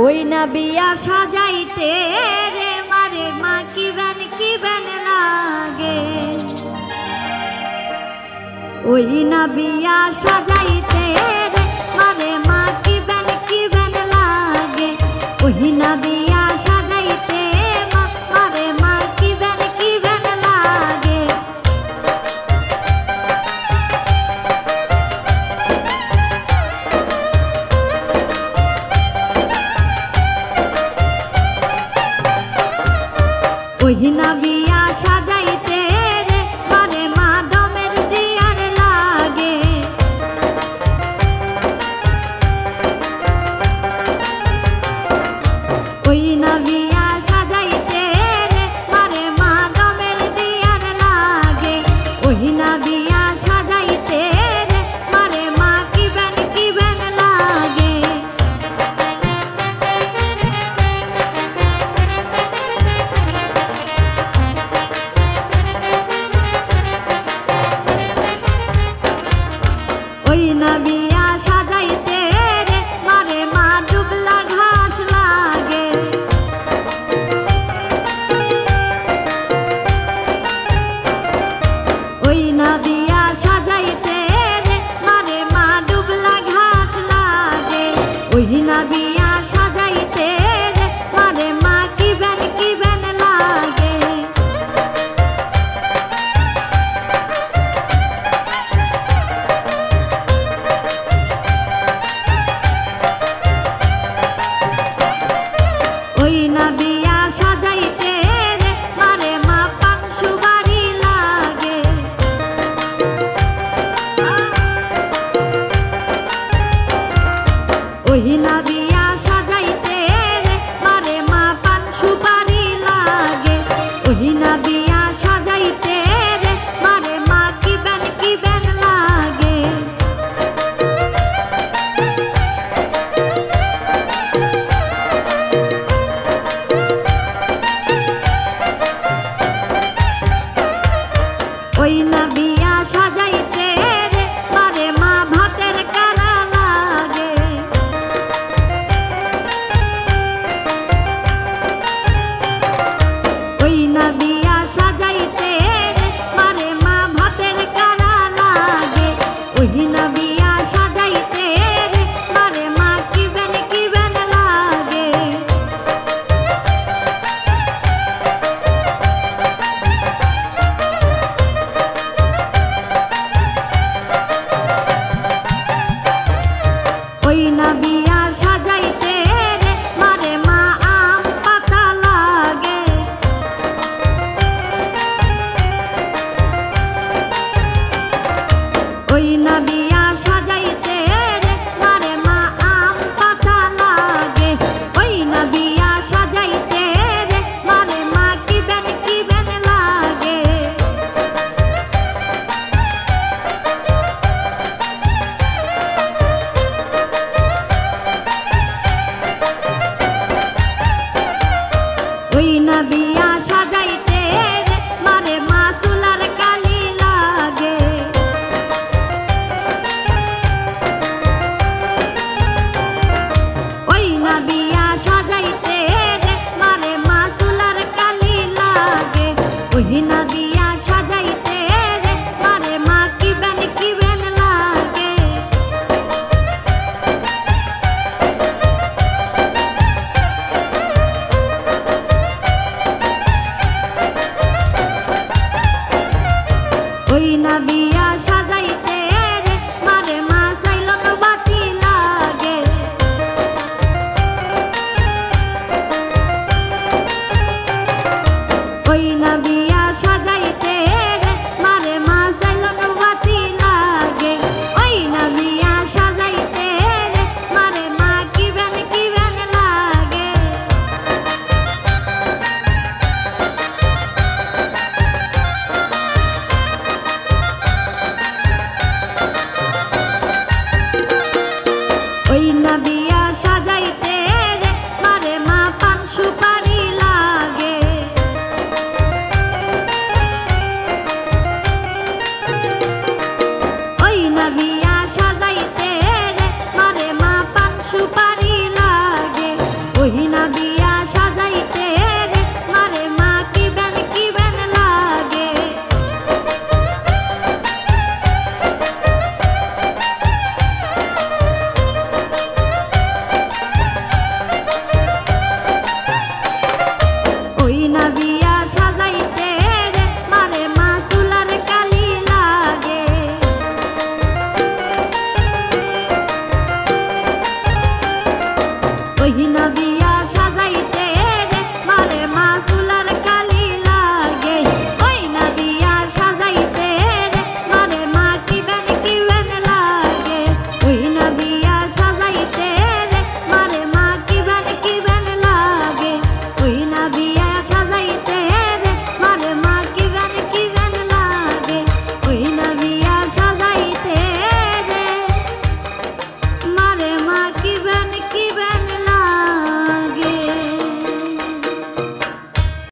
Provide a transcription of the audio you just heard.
ওই না বিয়া সাজাইতে রে মারে মা কি বেন লাগে। ওই না বিয়া সাজাইতে রে মারে মা কি বেন লাগে। ওই না বিয়া সাজাইতে মারে মা কি বেন লাগে। ওই না বিয়া সাজাইতে রে মারে মা ডমের দিয়ার লাগে। ওই না বিয়া সাজাইতে রে মারে মা ডমের দিয়ার লাগে। ওই না বিয়া সাজাইতে রে মারে মা কি বেন লাগে। ওই না বিয়া সাজাইতে রে মারে মা ডুবলা ঘাস লাগে। ওই না বিয়া সাজাইতে রে মারে মা ডুবলা ঘাস লাগে। ওই না বিয়া সাজাইতে রে মারে মা কি বেন লাগে। ওই না বিয়া সাজাইতে রে মারে মা পান সুবারি লাগে। ওই না বিয়া সাজাইতে রে মারে মা পান সুপারি লাগে। ওই না বিয়া সাজাইতে রে মারে মা কি বেন লাগে। ওই না বিয়া সাজাইতে রে মারে মা ভাতের কারা লাগে। ওই না বিয়া সাজাইতে রে মারে মা ভাতের কারা লাগে। ওই না বিয়া সাজাইতে রে মারে মা কি বেন লাগে। ওই না বিয়া সাজাইতে রে মারে মা আম পাতা লাগে। ওই না বিয়া সাজাইতে রে মারে মা আম পাতা লাগে। ওই না বিয়া সাজাইতে রে মারে মা কি বেন লাগে। ওই না বিয়া সাজাইতে রে মারে মা চুলার কালি লাগে। ওই না বিয়া সাজাইতে রে মারে মা চুলার কালি লাগে। ওই না বিয়া সাজাইতে রে মারে মা কি বেন লাগে। ওই না বিয়া সাজাইতে রে মারে মা চাইলন বাতি লাগে। ওই না বিয়া সাজাইতে রে মারে মা চাইলন বাতি লাগে। ওই না বিয়া সাজাইতে রে মারে মা কি বেন লাগে। ওই না